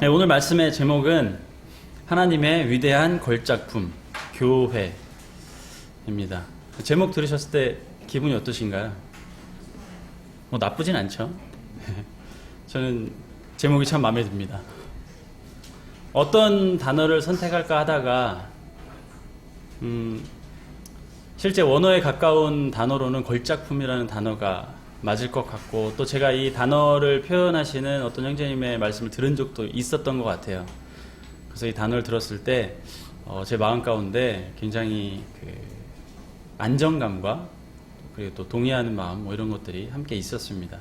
네, 오늘 말씀의 제목은 하나님의 위대한 걸작품, 교회입니다. 제목 들으셨을 때 기분이 어떠신가요? 뭐 나쁘진 않죠? 저는 제목이 참 마음에 듭니다. 어떤 단어를 선택할까 하다가 실제 원어에 가까운 단어로는 걸작품이라는 단어가 맞을 것 같고, 또 제가 이 단어를 표현하시는 어떤 형제님의 말씀을 들은 적도 있었던 것 같아요. 그래서 이 단어를 들었을 때 제 마음 가운데 굉장히 안정감과 그리고 또 동의하는 마음 이런 것들이 함께 있었습니다.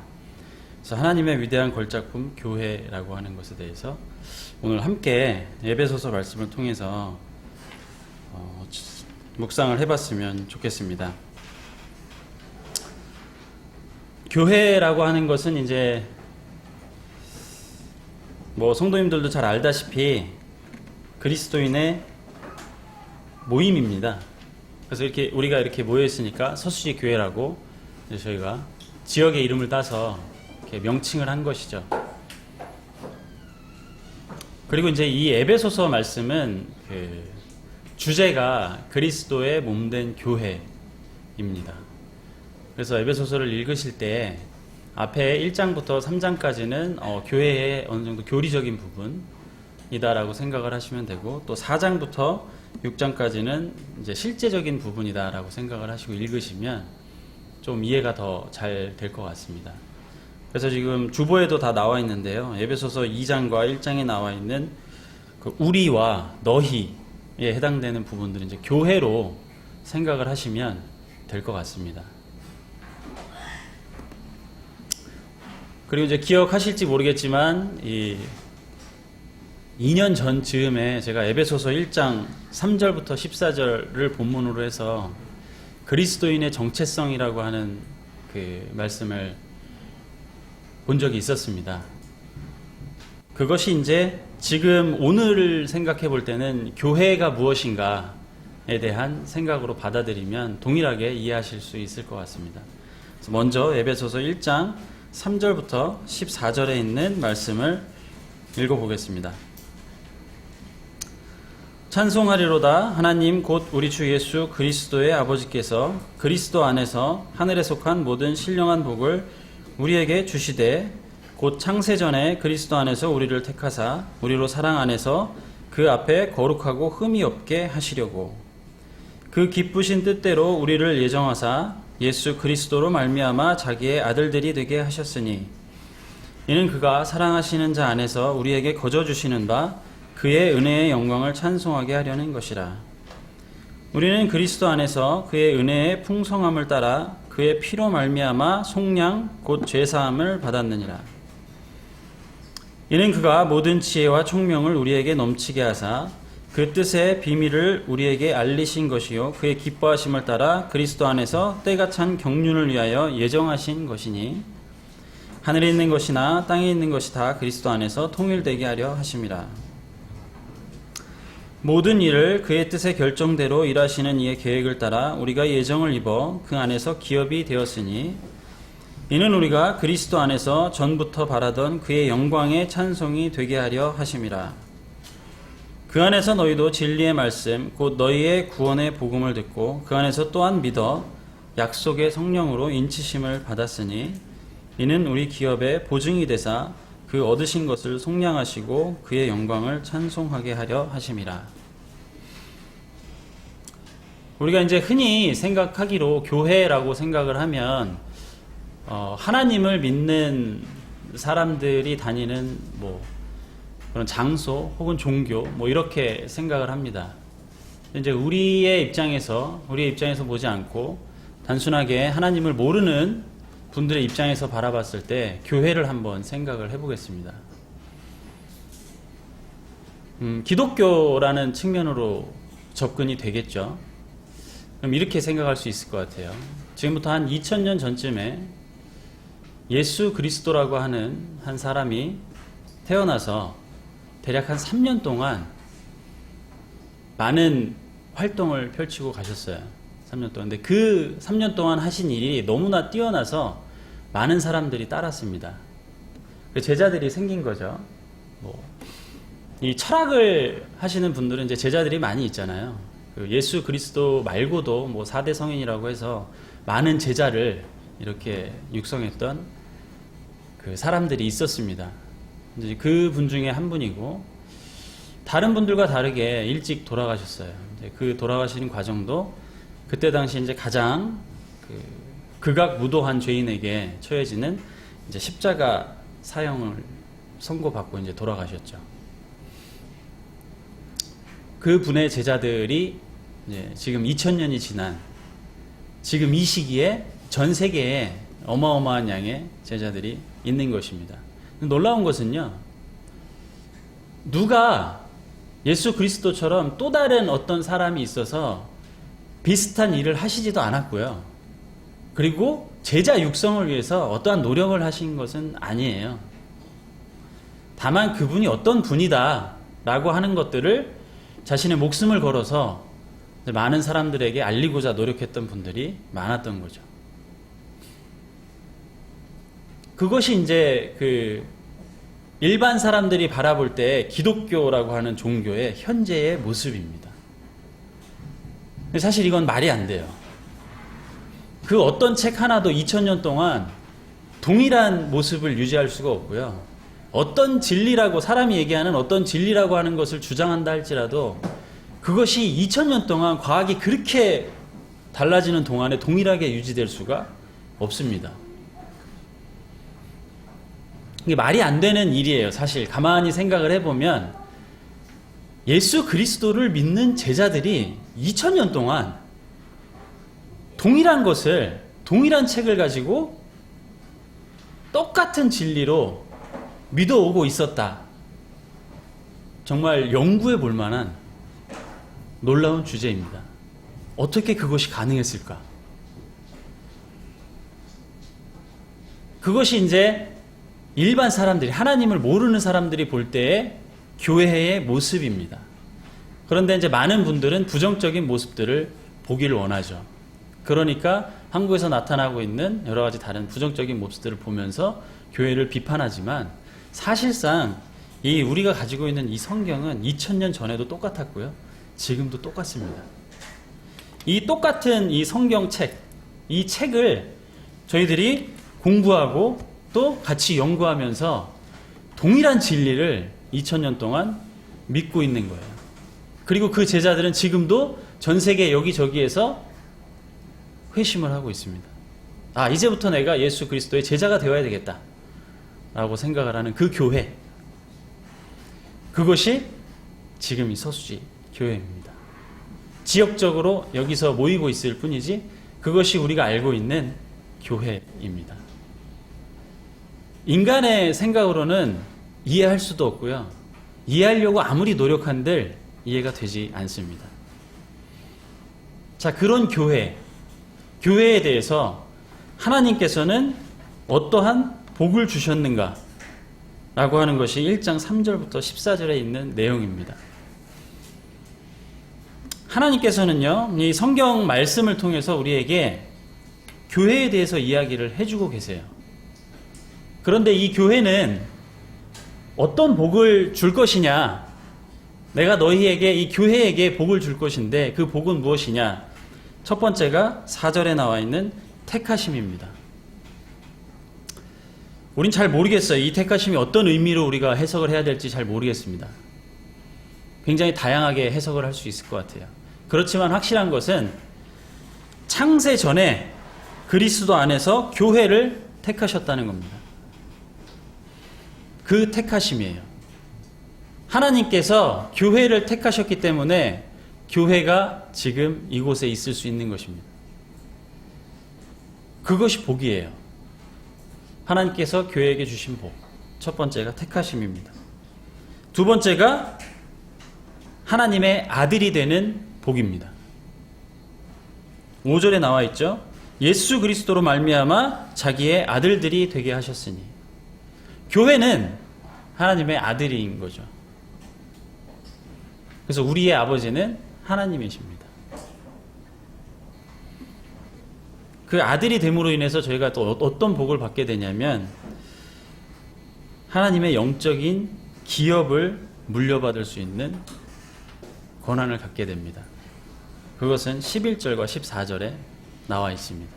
그래서 하나님의 위대한 걸작품 교회라고 하는 것에 대해서 오늘 함께 에베소서 말씀을 통해서 묵상을 해봤으면 좋겠습니다. 교회라고 하는 것은 이제 뭐 성도님들도 잘 알다시피 그리스도인의 모임입니다. 그래서 이렇게 우리가 이렇게 모여 있으니까 서수지 교회라고 이제 저희가 지역의 이름을 따서 이렇게 명칭을 한 것이죠. 그리고 이제 이 에베소서 말씀은 주제가 그리스도의 몸된 교회입니다. 그래서 에베소서를 읽으실 때 앞에 1장부터 3장까지는 교회의 어느 정도 교리적인 부분이다라고 생각을 하시면 되고, 또 4장부터 6장까지는 이제 실제적인 부분이다라고 생각을 하시고 읽으시면 좀 이해가 더 잘 될 것 같습니다. 그래서 지금 주보에도 다 나와 있는데요. 에베소서 2장과 1장에 나와 있는 그 우리와 너희에 해당되는 부분들은 이제 교회로 생각을 하시면 될 것 같습니다. 그리고 이제 기억하실지 모르겠지만 2년 전 즈음에 제가 에베소서 1장 3절부터 14절을 본문으로 해서 그리스도인의 정체성이라고 하는 그 말씀을 본 적이 있었습니다. 그것이 이제 지금 오늘을 생각해 볼 때는 교회가 무엇인가에 대한 생각으로 받아들이면 동일하게 이해하실 수 있을 것 같습니다. 그래서 먼저 에베소서 1장 3절부터 14절에 있는 말씀을 읽어보겠습니다. 찬송하리로다. 하나님 곧 우리 주 예수 그리스도의 아버지께서 그리스도 안에서 하늘에 속한 모든 신령한 복을 우리에게 주시되, 곧 창세전에 그리스도 안에서 우리를 택하사 우리로 사랑 안에서 그 앞에 거룩하고 흠이 없게 하시려고 그 기쁘신 뜻대로 우리를 예정하사 예수 그리스도로 말미암아 자기의 아들들이 되게 하셨으니, 이는 그가 사랑하시는 자 안에서 우리에게 거저 주시는 바 그의 은혜의 영광을 찬송하게 하려는 것이라. 우리는 그리스도 안에서 그의 은혜의 풍성함을 따라 그의 피로 말미암아 속량 곧 죄사함을 받았느니라. 이는 그가 모든 지혜와 총명을 우리에게 넘치게 하사 그 뜻의 비밀을 우리에게 알리신 것이요 그의 기뻐하심을 따라 그리스도 안에서 때가 찬 경륜을 위하여 예정하신 것이니, 하늘에 있는 것이나 땅에 있는 것이 다 그리스도 안에서 통일되게 하려 하심이라. 모든 일을 그의 뜻의 결정대로 일하시는 이의 계획을 따라 우리가 예정을 입어 그 안에서 기업이 되었으니, 이는 우리가 그리스도 안에서 전부터 바라던 그의 영광의 찬송이 되게 하려 하심이라. 그 안에서 너희도 진리의 말씀 곧 너희의 구원의 복음을 듣고 그 안에서 또한 믿어 약속의 성령으로 인치심을 받았으니, 이는 우리 기업의 보증이 되사 그 얻으신 것을 속량하시고 그의 영광을 찬송하게 하려 하심이라. 우리가 이제 흔히 생각하기로 교회라고 생각을 하면 하나님을 믿는 사람들이 다니는 그런 장소 혹은 종교 이렇게 생각을 합니다. 이제 우리의 입장에서 보지 않고 단순하게 하나님을 모르는 분들의 입장에서 바라봤을 때 교회를 한번 생각을 해보겠습니다. 기독교라는 측면으로 접근이 되겠죠. 그럼 이렇게 생각할 수 있을 것 같아요. 지금부터 한 2000년 전쯤에 예수 그리스도라고 하는 한 사람이 태어나서 대략 한 3년 동안 많은 활동을 펼치고 가셨어요. 3년 동안. 근데 그 3년 동안 하신 일이 너무나 뛰어나서 많은 사람들이 따랐습니다. 제자들이 생긴 거죠. 이 철학을 하시는 분들은 이제 제자들이 많이 있잖아요. 그 예수 그리스도 말고도 뭐 4대 성인이라고 해서 많은 제자를 이렇게 육성했던 그 사람들이 있었습니다. 그 분 중에 한 분이고, 다른 분들과 다르게 일찍 돌아가셨어요. 그 돌아가시는 과정도 그때 당시 이제 가장 극악무도한 죄인에게 처해지는 이제 십자가 사형을 선고받고 이제 돌아가셨죠. 그 분의 제자들이 이제 지금 2000년이 지난 지금 이 시기에 전 세계에 어마어마한 양의 제자들이 있는 것입니다. 놀라운 것은요, 누가 예수 그리스도처럼 또 다른 어떤 사람이 있어서 비슷한 일을 하시지도 않았고요. 그리고 제자 육성을 위해서 어떠한 노력을 하신 것은 아니에요. 다만 그분이 어떤 분이다 라고 하는 것들을 자신의 목숨을 걸어서 많은 사람들에게 알리고자 노력했던 분들이 많았던 거죠. 그것이 이제 그 일반 사람들이 바라볼 때 기독교라고 하는 종교의 현재의 모습입니다. 근데 사실 이건 말이 안 돼요. 그 어떤 책 하나도 2000년 동안 동일한 모습을 유지할 수가 없고요. 어떤 진리라고, 사람이 얘기하는 어떤 진리라고 하는 것을 주장한다 할지라도 그것이 2000년 동안 과학이 그렇게 달라지는 동안에 동일하게 유지될 수가 없습니다. 이게 말이 안 되는 일이에요. 사실 가만히 생각을 해보면 예수 그리스도를 믿는 제자들이 2000년 동안 동일한 것을, 동일한 책을 가지고 똑같은 진리로 믿어오고 있었다. 정말 연구해 볼 만한 놀라운 주제입니다. 어떻게 그것이 가능했을까? 그것이 이제 일반 사람들이, 하나님을 모르는 사람들이 볼 때의 교회의 모습입니다. 그런데 이제 많은 분들은 부정적인 모습들을 보기를 원하죠. 그러니까 한국에서 나타나고 있는 여러 가지 다른 부정적인 모습들을 보면서 교회를 비판하지만, 사실상 이 우리가 가지고 있는 이 성경은 2000년 전에도 똑같았고요. 지금도 똑같습니다. 이 똑같은 이 성경책, 이 책을 저희들이 공부하고 또 같이 연구하면서 동일한 진리를 2000년 동안 믿고 있는 거예요. 그리고 그 제자들은 지금도 전 세계 여기저기에서 회심을 하고 있습니다. 아, 이제부터 내가 예수 그리스도의 제자가 되어야 되겠다 라고 생각을 하는 그 교회, 그것이 지금 이 서수지 교회입니다. 지역적으로 여기서 모이고 있을 뿐이지 그것이 우리가 알고 있는 교회입니다. 인간의 생각으로는 이해할 수도 없고요. 이해하려고 아무리 노력한들 이해가 되지 않습니다. 자, 그런 교회에 대해서 하나님께서는 어떠한 복을 주셨는가 라고 하는 것이 1장 3절부터 14절에 있는 내용입니다. 하나님께서는요, 이 성경 말씀을 통해서 우리에게 교회에 대해서 이야기를 해주고 계세요. 그런데 이 교회는 어떤 복을 줄 것이냐, 내가 너희에게, 이 교회에게 복을 줄 것인데 그 복은 무엇이냐? 첫 번째가 4절에 나와 있는 택하심입니다. 우린 잘 모르겠어요. 이 택하심이 어떤 의미로 우리가 해석을 해야 될지 잘 모르겠습니다. 굉장히 다양하게 해석을 할 수 있을 것 같아요. 그렇지만 확실한 것은 창세 전에 그리스도 안에서 교회를 택하셨다는 겁니다. 그 택하심이에요. 하나님께서 교회를 택하셨기 때문에 교회가 지금 이곳에 있을 수 있는 것입니다. 그것이 복이에요. 하나님께서 교회에게 주신 복. 첫 번째가 택하심입니다. 두 번째가 하나님의 아들이 되는 복입니다. 5절에 나와 있죠. 예수 그리스도로 말미암아 자기의 아들들이 되게 하셨으니. 교회는 하나님의 아들인 거죠. 그래서 우리의 아버지는 하나님이십니다. 그 아들이 됨으로 인해서 저희가 또 어떤 복을 받게 되냐면 하나님의 영적인 기업을 물려받을 수 있는 권한을 갖게 됩니다. 그것은 11절과 14절에 나와 있습니다.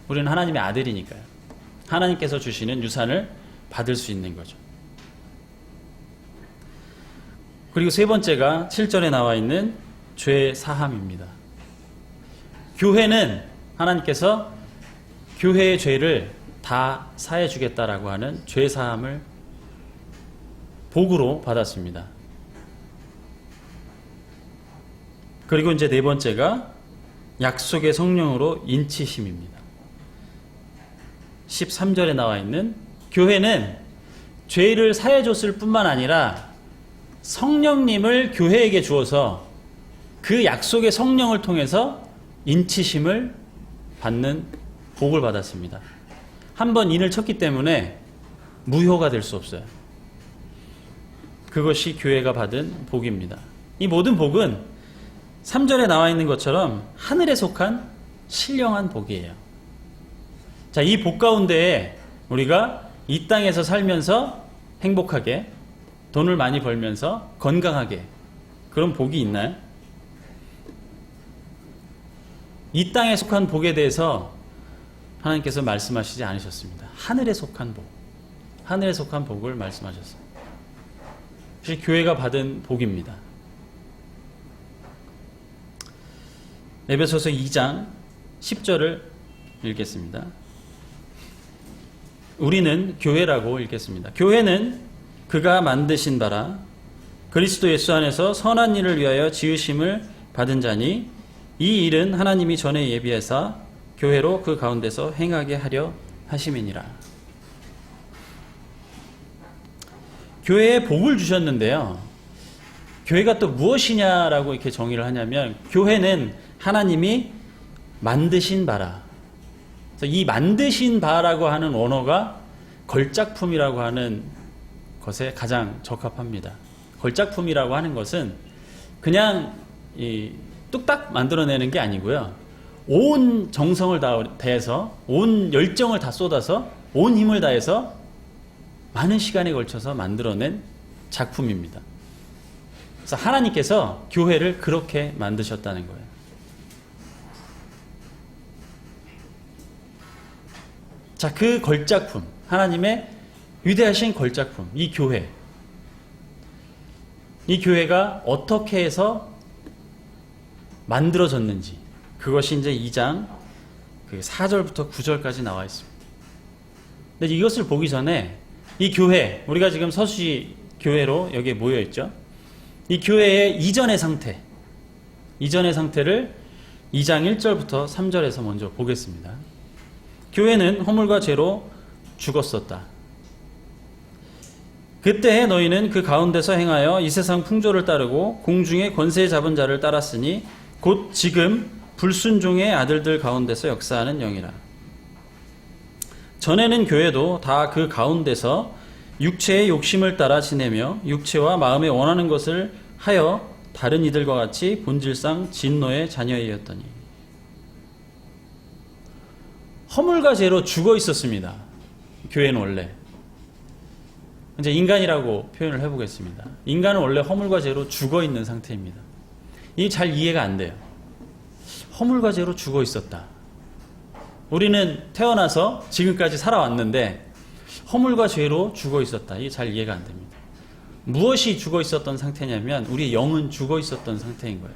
우리는 하나님의 아들이니까요. 하나님께서 주시는 유산을 받을 수 있는 거죠. 그리고 세 번째가 7절에 나와 있는 죄 사함입니다. 교회는 하나님께서 교회의 죄를 다 사해 주겠다라고 하는 죄 사함을 복으로 받았습니다. 그리고 이제 네 번째가 약속의 성령으로 인치심입니다. 13절에 나와 있는 교회는 죄를 사해 줬을 뿐만 아니라 성령님을 교회에게 주어서 그 약속의 성령을 통해서 인치심을 받는 복을 받았습니다. 한번 인을 쳤기 때문에 무효가 될 수 없어요. 그것이 교회가 받은 복입니다. 이 모든 복은 3절에 나와 있는 것처럼 하늘에 속한 신령한 복이에요. 자, 이 복 가운데에 우리가 이 땅에서 살면서 행복하게 돈을 많이 벌면서 건강하게 그런 복이 있나요? 이 땅에 속한 복에 대해서 하나님께서 말씀하시지 않으셨습니다. 하늘에 속한 복, 하늘에 속한 복을 말씀하셨습니다. 사실 교회가 받은 복입니다. 에베소서 2장 10절을 읽겠습니다. 우리는 교회라고 읽겠습니다. 교회는 그가 만드신 바라 그리스도 예수 안에서 선한 일을 위하여 지으심을 받은 자니 이 일은 하나님이 전에 예비하사 교회로 그 가운데서 행하게 하려 하심이니라. 교회에 복을 주셨는데요. 교회가 또 무엇이냐라고 이렇게 정의를 하냐면 교회는 하나님이 만드신 바라. 이 만드신 바라고 하는 원어가 걸작품이라고 하는 것에 가장 적합합니다. 걸작품이라고 하는 것은 그냥 뚝딱 만들어내는 게 아니고요. 온 정성을 다해서 온 열정을 다 쏟아서 온 힘을 다해서 많은 시간에 걸쳐서 만들어낸 작품입니다. 그래서 하나님께서 교회를 그렇게 만드셨다는 거예요. 자, 그 걸작품, 하나님의 위대하신 걸작품, 이 교회. 이 교회가 어떻게 해서 만들어졌는지, 그것이 이제 2장 4절부터 9절까지 나와 있습니다. 근데 이것을 보기 전에 이 교회, 우리가 지금 서수지 교회로 여기에 모여 있죠. 이 교회의 이전의 상태, 이전의 상태를 2장 1절부터 3절에서 먼저 보겠습니다. 교회는 허물과 죄로 죽었었다. 그때 너희는 그 가운데서 행하여 이 세상 풍조를 따르고 공중의 권세 잡은 자를 따랐으니 곧 지금 불순종의 아들들 가운데서 역사하는 영이라. 전에는 교회도 다 그 가운데서 육체의 욕심을 따라 지내며 육체와 마음에 원하는 것을 하여 다른 이들과 같이 본질상 진노의 자녀이었더니 허물과 죄로 죽어 있었습니다. 교회는 원래 이제 인간이라고 표현을 해보겠습니다. 인간은 원래 허물과 죄로 죽어 있는 상태입니다. 이게 잘 이해가 안 돼요. 허물과 죄로 죽어 있었다. 우리는 태어나서 지금까지 살아왔는데 허물과 죄로 죽어 있었다. 이게 잘 이해가 안 됩니다. 무엇이 죽어 있었던 상태냐면 우리의 영은 죽어 있었던 상태인 거예요.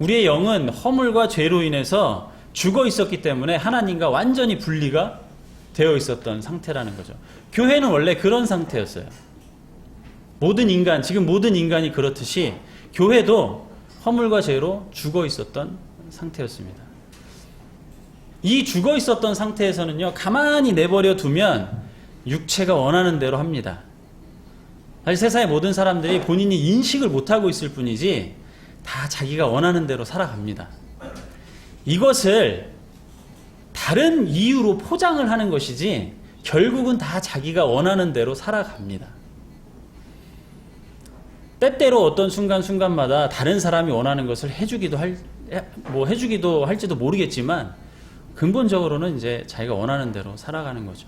우리의 영은 허물과 죄로 인해서 죽어 있었기 때문에 하나님과 완전히 분리가 되어 있었던 상태라는 거죠. 교회는 원래 그런 상태였어요. 모든 인간, 지금 모든 인간이 그렇듯이 교회도 허물과 죄로 죽어 있었던 상태였습니다. 이 죽어 있었던 상태에서는요, 가만히 내버려 두면 육체가 원하는 대로 합니다. 사실 세상의 모든 사람들이 본인이 인식을 못하고 있을 뿐이지 다 자기가 원하는 대로 살아갑니다. 이것을 다른 이유로 포장을 하는 것이지 결국은 다 자기가 원하는 대로 살아갑니다. 때때로 어떤 순간순간마다 다른 사람이 원하는 것을 해주기도 할지도 모르겠지만 근본적으로는 이제 자기가 원하는 대로 살아가는 거죠.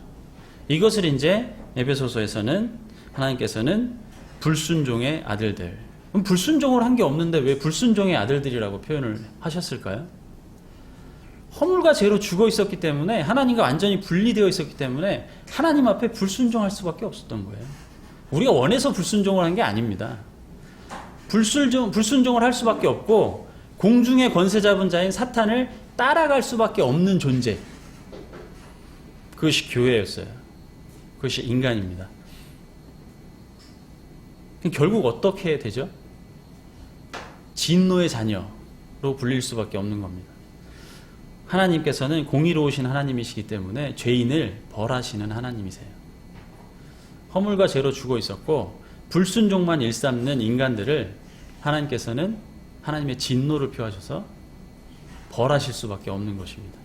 이것을 이제 에베소서에서는 하나님께서는 불순종의 아들들. 그럼 불순종을 한 게 없는데 왜 불순종의 아들들이라고 표현을 하셨을까요? 허물과 죄로 죽어 있었기 때문에, 하나님과 완전히 분리되어 있었기 때문에 하나님 앞에 불순종할 수밖에 없었던 거예요. 우리가 원해서 불순종을 한 게 아닙니다. 불순종을 할 수밖에 없고 공중의 권세 잡은 자인 사탄을 따라갈 수밖에 없는 존재, 그것이 교회였어요. 그것이 인간입니다. 결국 어떻게 되죠? 진노의 자녀로 불릴 수밖에 없는 겁니다. 하나님께서는 공의로우신 하나님이시기 때문에 죄인을 벌하시는 하나님이세요. 허물과 죄로 죽어 있었고 불순종만 일삼는 인간들을 하나님께서는 하나님의 진노를 표하셔서 벌하실 수밖에 없는 것입니다.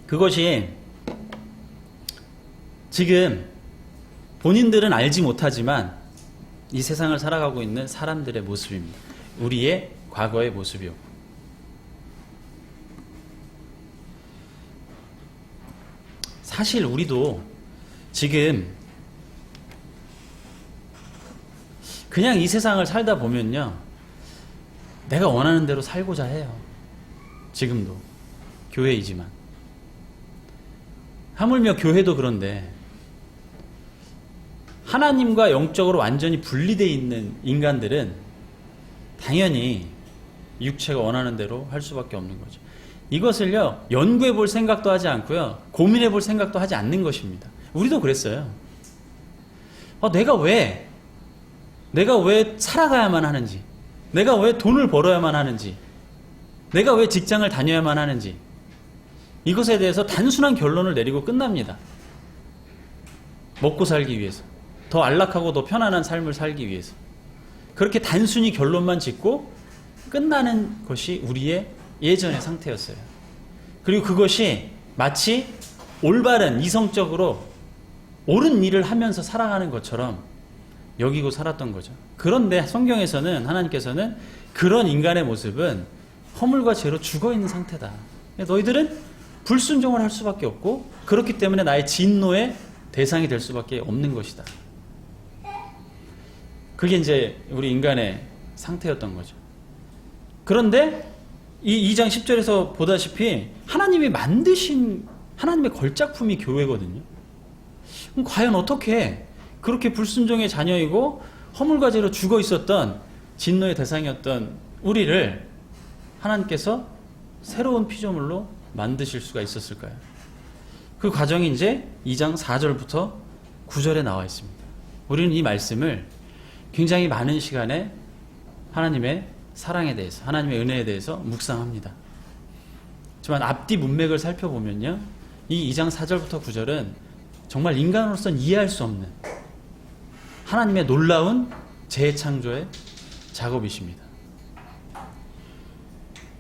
그것이 지금 본인들은 알지 못하지만 이 세상을 살아가고 있는 사람들의 모습입니다. 우리의 과거의 모습이었고, 사실 우리도 지금 그냥 이 세상을 살다 보면요, 내가 원하는 대로 살고자 해요. 지금도 교회이지만, 하물며 교회도 그런데 하나님과 영적으로 완전히 분리되어 있는 인간들은 당연히 육체가 원하는 대로 할 수밖에 없는 거죠. 이것을요, 연구해 볼 생각도 하지 않고요, 고민해 볼 생각도 하지 않는 것입니다. 우리도 그랬어요. 내가 왜 살아가야만 하는지, 내가 왜 돈을 벌어야만 하는지, 내가 왜 직장을 다녀야만 하는지, 이것에 대해서 단순한 결론을 내리고 끝납니다. 먹고 살기 위해서, 더 안락하고 더 편안한 삶을 살기 위해서. 그렇게 단순히 결론만 짓고 끝나는 것이 우리의 예전의 상태였어요. 그리고 그것이 마치 올바른, 이성적으로 옳은 일을 하면서 살아가는 것처럼 여기고 살았던 거죠. 그런데 성경에서는, 하나님께서는 그런 인간의 모습은 허물과 죄로 죽어있는 상태다. 너희들은 불순종을 할 수밖에 없고, 그렇기 때문에 나의 진노의 대상이 될 수밖에 없는 것이다. 그게 이제 우리 인간의 상태였던 거죠. 그런데 이 2장 10절에서 보다시피 하나님이 만드신 하나님의 걸작품이 교회거든요. 그럼 과연 어떻게 그렇게 불순종의 자녀이고 허물과 죄로 죽어 있었던 진노의 대상이었던 우리를 하나님께서 새로운 피조물로 만드실 수가 있었을까요? 그 과정이 이제 2장 4절부터 9절에 나와 있습니다. 우리는 이 말씀을 굉장히 많은 시간에 하나님의 사랑에 대해서, 하나님의 은혜에 대해서 묵상합니다. 하지만 앞뒤 문맥을 살펴보면요, 이 2장 4절부터 9절은 정말 인간으로서는 이해할 수 없는 하나님의 놀라운 재창조의 작업이십니다.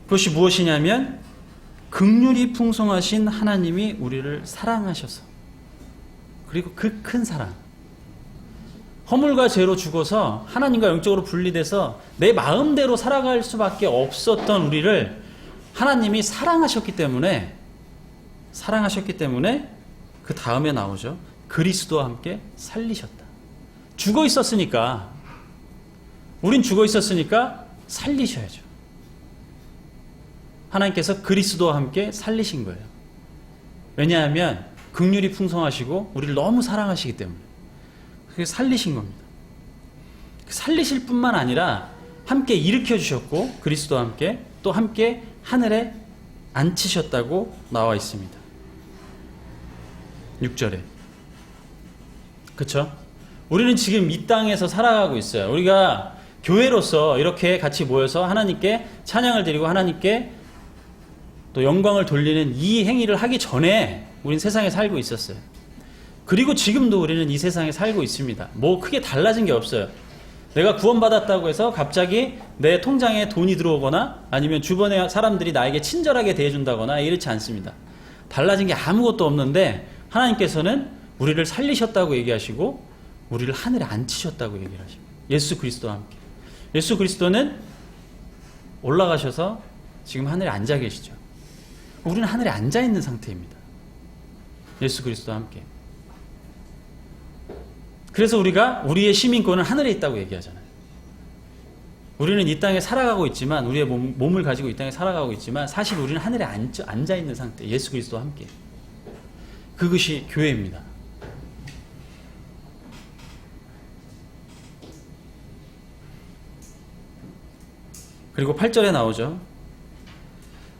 그것이 무엇이냐면, 긍휼이 풍성하신 하나님이 우리를 사랑하셔서, 그리고 그 큰 사랑, 허물과 죄로 죽어서 하나님과 영적으로 분리돼서 내 마음대로 살아갈 수밖에 없었던 우리를 하나님이 사랑하셨기 때문에 그 다음에 나오죠. 그리스도와 함께 살리셨다. 죽어 있었으니까, 우린 죽어 있었으니까 살리셔야죠. 하나님께서 그리스도와 함께 살리신 거예요. 왜냐하면 긍휼이 풍성하시고 우리를 너무 사랑하시기 때문에 그게 살리신 겁니다. 살리실 뿐만 아니라 함께 일으켜 주셨고, 그리스도와 함께 또 함께 하늘에 앉히셨다고 나와 있습니다. 6절에. 그렇죠? 우리는 지금 이 땅에서 살아가고 있어요. 우리가 교회로서 이렇게 같이 모여서 하나님께 찬양을 드리고 하나님께 또 영광을 돌리는 이 행위를 하기 전에 우리는 세상에 살고 있었어요. 그리고 지금도 우리는 이 세상에 살고 있습니다. 뭐 크게 달라진 게 없어요. 내가 구원받았다고 해서 갑자기 내 통장에 돈이 들어오거나 아니면 주변의 사람들이 나에게 친절하게 대해준다거나 이렇지 않습니다. 달라진 게 아무것도 없는데 하나님께서는 우리를 살리셨다고 얘기하시고 우리를 하늘에 앉히셨다고 얘기를 하십니다. 예수 그리스도와 함께. 예수 그리스도는 올라가셔서 지금 하늘에 앉아 계시죠. 우리는 하늘에 앉아 있는 상태입니다. 예수 그리스도와 함께. 그래서 우리가 우리의 시민권은 하늘에 있다고 얘기하잖아요. 우리는 이 땅에 살아가고 있지만, 우리의 몸을 가지고 이 땅에 살아가고 있지만, 사실 우리는 하늘에 앉아 있는 상태, 예수 그리스도와 함께. 그것이 교회입니다. 그리고 8절에 나오죠.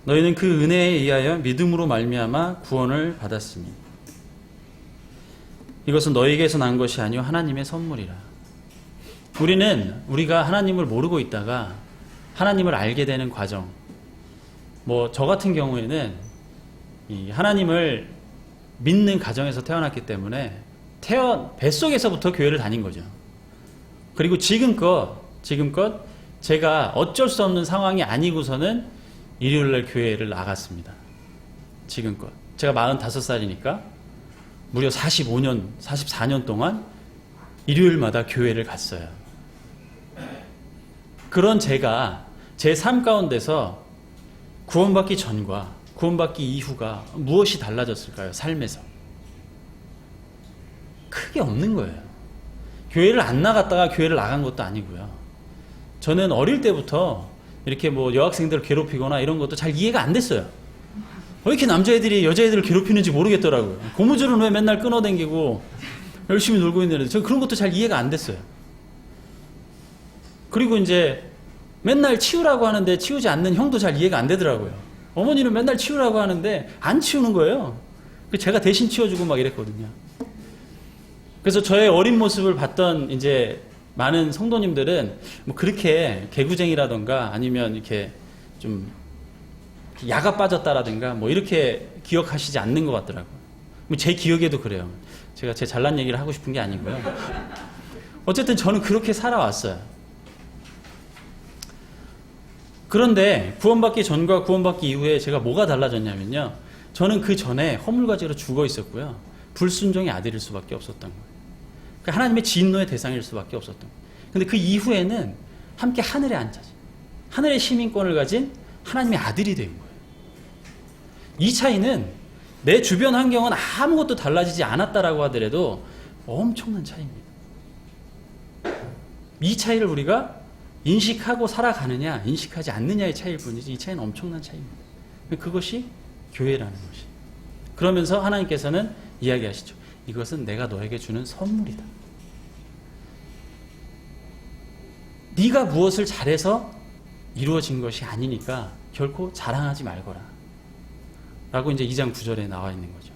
너희는 그 은혜에 의하여 믿음으로 말미암아 구원을 받았으니 이것은 너희에게서 난 것이 아니요 하나님의 선물이라. 우리가 하나님을 모르고 있다가 하나님을 알게 되는 과정. 저 같은 경우에는 이 하나님을 믿는 가정에서 태어났기 때문에 뱃속에서부터 교회를 다닌 거죠. 그리고 지금껏 제가 어쩔 수 없는 상황이 아니고서는 일요일날 교회를 나갔습니다. 지금껏. 제가 45살이니까 무려 44년 동안 일요일마다 교회를 갔어요. 그런 제가 제 삶 가운데서 구원받기 전과 구원받기 이후가 무엇이 달라졌을까요? 삶에서. 크게 없는 거예요. 교회를 안 나갔다가 교회를 나간 것도 아니고요. 저는 어릴 때부터 이렇게 여학생들을 괴롭히거나 이런 것도 잘 이해가 안 됐어요. 왜 이렇게 남자애들이 여자애들을 괴롭히는지 모르겠더라고요. 고무줄은 왜 맨날 끊어당기고 열심히 놀고 있는데 저 그런 것도 잘 이해가 안 됐어요. 그리고 이제 맨날 치우라고 하는데 치우지 않는 형도 잘 이해가 안 되더라고요. 어머니는 맨날 치우라고 하는데 안 치우는 거예요. 제가 대신 치워주고 막 이랬거든요. 그래서 저의 어린 모습을 봤던 이제 많은 성도님들은 그렇게 개구쟁이라던가 아니면 이렇게 좀 야가 빠졌다라든가 이렇게 기억하시지 않는 것 같더라고요. 제 기억에도 그래요. 제가 제 잘난 얘기를 하고 싶은 게 아니고요. 어쨌든 저는 그렇게 살아왔어요. 그런데 구원받기 전과 구원받기 이후에 제가 뭐가 달라졌냐면요. 저는 그 전에 허물과제로 죽어 있었고요. 불순종의 아들일 수밖에 없었던 거예요. 하나님의 진노의 대상일 수밖에 없었던 거예요. 근데 그 이후에는 함께 하늘에 앉아서 하늘의 시민권을 가진 하나님의 아들이 된 거예요. 이 차이는 내 주변 환경은 아무것도 달라지지 않았다라고 하더라도 엄청난 차이입니다. 이 차이를 우리가 인식하고 살아가느냐 인식하지 않느냐의 차이일 뿐이지 이 차이는 엄청난 차이입니다. 그것이 교회라는 것이. 그러면서 하나님께서는 이야기하시죠. 이것은 내가 너에게 주는 선물이다. 네가 무엇을 잘해서 이루어진 것이 아니니까 결코 자랑하지 말거라. 라고 이제 2장 9절에 나와 있는 거죠.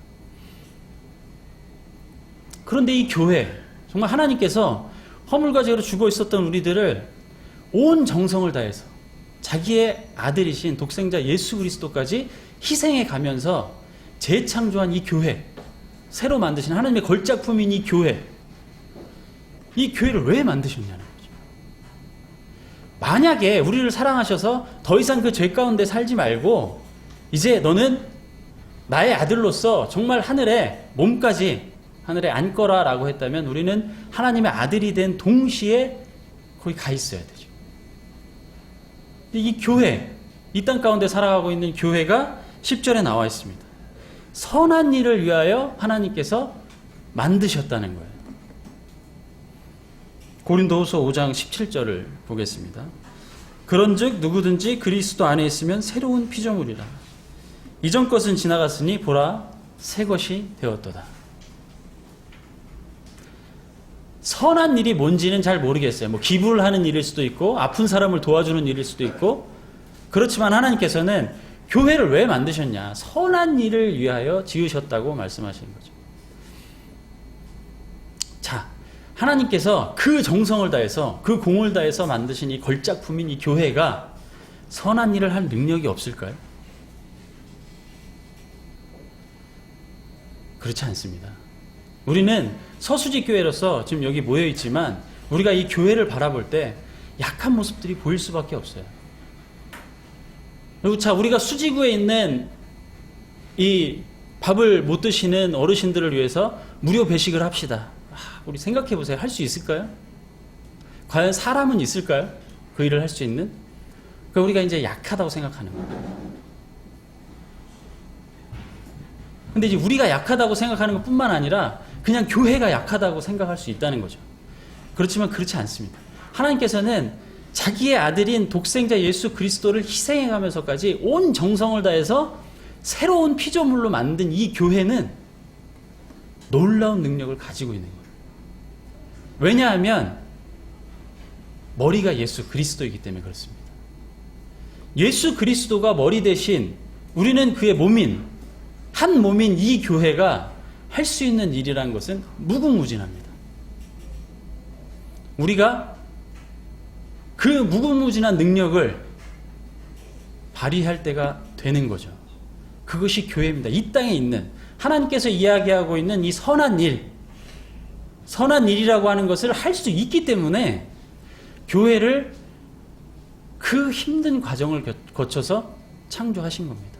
그런데 이 교회, 정말 하나님께서 허물과 죄로 죽어 있었던 우리들을 온 정성을 다해서 자기의 아들이신 독생자 예수 그리스도까지 희생해 가면서 재창조한 이 교회, 새로 만드신 하나님의 걸작품인 이 교회를 왜 만드셨냐는 거죠. 만약에 우리를 사랑하셔서 더 이상 그 죄 가운데 살지 말고 이제 너는 나의 아들로서 정말 하늘에 몸까지 하늘에 앉거라 라고 했다면 우리는 하나님의 아들이 된 동시에 거기 가 있어야 되죠. 이 교회, 이 땅 가운데 살아가고 있는 교회가 10절에 나와 있습니다. 선한 일을 위하여 하나님께서 만드셨다는 거예요. 고린도후서 5장 17절을 보겠습니다. 그런즉 누구든지 그리스도 안에 있으면 새로운 피조물이라. 이전 것은 지나갔으니 보라 새 것이 되었도다. 선한 일이 뭔지는 잘 모르겠어요. 기부를 하는 일일 수도 있고 아픈 사람을 도와주는 일일 수도 있고 그렇지만 하나님께서는 교회를 왜 만드셨냐? 선한 일을 위하여 지으셨다고 말씀하시는 거죠. 자, 하나님께서 그 정성을 다해서 그 공을 다해서 만드신 이 걸작품인 이 교회가 선한 일을 할 능력이 없을까요? 그렇지 않습니다. 우리는 서수지 교회로서 지금 여기 모여 있지만 우리가 이 교회를 바라볼 때 약한 모습들이 보일 수밖에 없어요. 그리고 자, 우리가 수지구에 있는 이 밥을 못 드시는 어르신들을 위해서 무료 배식을 합시다. 우리 생각해 보세요. 할 수 있을까요? 과연 사람은 있을까요? 그 일을 할 수 있는? 그러니까 우리가 이제 약하다고 생각하는 거예요. 근데 이제 우리가 약하다고 생각하는 것뿐만 아니라 그냥 교회가 약하다고 생각할 수 있다는 거죠. 그렇지만 그렇지 않습니다. 하나님께서는 자기의 아들인 독생자 예수 그리스도를 희생해 가면서까지 온 정성을 다해서 새로운 피조물로 만든 이 교회는 놀라운 능력을 가지고 있는 거예요. 왜냐하면 머리가 예수 그리스도이기 때문에 그렇습니다. 예수 그리스도가 머리 대신 우리는 그의 몸인, 한 몸인 이 교회가 할 수 있는 일이라는 것은 무궁무진합니다. 우리가 그 무궁무진한 능력을 발휘할 때가 되는 거죠. 그것이 교회입니다. 이 땅에 있는 하나님께서 이야기하고 있는 이 선한 일이라고 하는 것을 할 수 있기 때문에 교회를 그 힘든 과정을 거쳐서 창조하신 겁니다.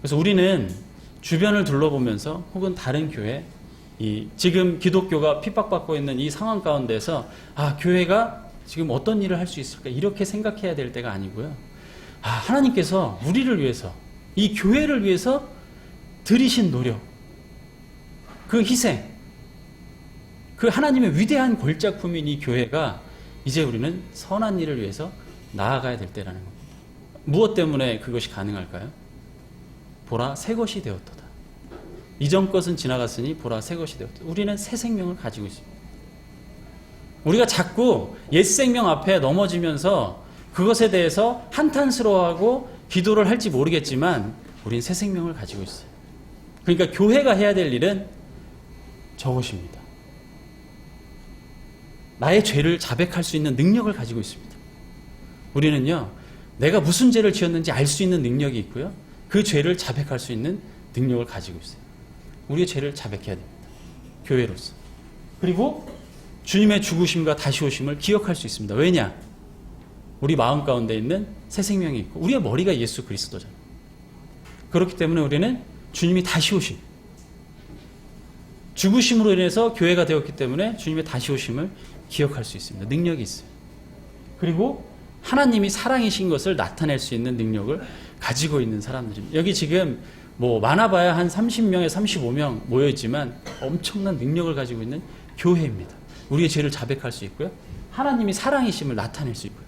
그래서 우리는 주변을 둘러보면서 혹은 다른 교회, 지금 기독교가 핍박받고 있는 이 상황 가운데서 교회가 지금 어떤 일을 할 수 있을까 이렇게 생각해야 될 때가 아니고요. 하나님께서 우리를 위해서, 이 교회를 위해서 들이신 노력, 그 희생, 그 하나님의 위대한 골작품인 이 교회가 이제 우리는 선한 일을 위해서 나아가야 될 때라는 겁니다. 무엇 때문에 그것이 가능할까요? 보라 새 것이 되었도다. 이전 것은 지나갔으니 보라 새 것이 되었도다. 우리는 새 생명을 가지고 있습니다. 우리가 자꾸 옛 생명 앞에 넘어지면서 그것에 대해서 한탄스러워하고 기도를 할지 모르겠지만 우리는 새 생명을 가지고 있어요. 그러니까 교회가 해야 될 일은 저것입니다. 나의 죄를 자백할 수 있는 능력을 가지고 있습니다. 우리는요, 내가 무슨 죄를 지었는지 알 수 있는 능력이 있고요, 그 죄를 자백할 수 있는 능력을 가지고 있어요. 우리의 죄를 자백해야 됩니다. 교회로서. 그리고 주님의 죽으심과 다시 오심을 기억할 수 있습니다. 왜냐? 우리 마음 가운데 있는 새 생명이 있고 우리의 머리가 예수 그리스도잖아요. 그렇기 때문에 우리는 주님이 다시 오심, 죽으심으로 인해서 교회가 되었기 때문에 주님의 다시 오심을 기억할 수 있습니다. 능력이 있어요. 그리고 하나님이 사랑이신 것을 나타낼 수 있는 능력을 가지고 있는 사람들입니다. 여기 지금 많아봐야 한 30명에 35명 모여있지만 엄청난 능력을 가지고 있는 교회입니다. 우리의 죄를 자백할 수 있고요, 하나님이 사랑이심을 나타낼 수 있고요,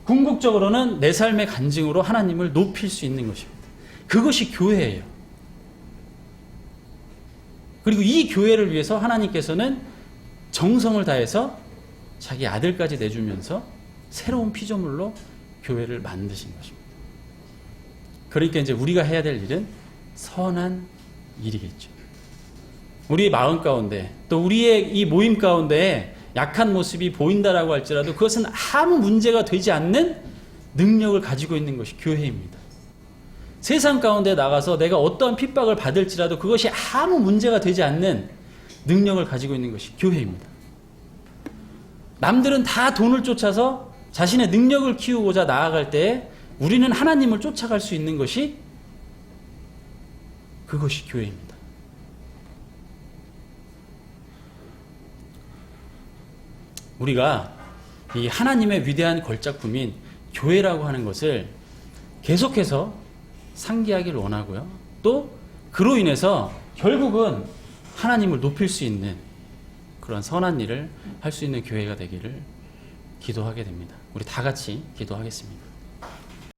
궁극적으로는 내 삶의 간증으로 하나님을 높일 수 있는 것입니다. 그것이 교회예요. 그리고 이 교회를 위해서 하나님께서는 정성을 다해서 자기 아들까지 내주면서 새로운 피조물로 교회를 만드신 것입니다. 그러니까 이제 우리가 해야 될 일은 선한 일이겠죠. 우리의 마음 가운데, 또 우리의 이 모임 가운데 약한 모습이 보인다라고 할지라도 그것은 아무 문제가 되지 않는 능력을 가지고 있는 것이 교회입니다. 세상 가운데 나가서 내가 어떠한 핍박을 받을지라도 그것이 아무 문제가 되지 않는 능력을 가지고 있는 것이 교회입니다. 남들은 다 돈을 쫓아서 자신의 능력을 키우고자 나아갈 때 우리는 하나님을 쫓아갈 수 있는 것이 그것이 교회입니다. 우리가 이 하나님의 위대한 걸작품인 교회라고 하는 것을 계속해서 상기하기를 원하고요, 또 그로 인해서 결국은 하나님을 높일 수 있는 그런 선한 일을 할 수 있는 교회가 되기를 기도하게 됩니다. 우리 다 같이 기도하겠습니다.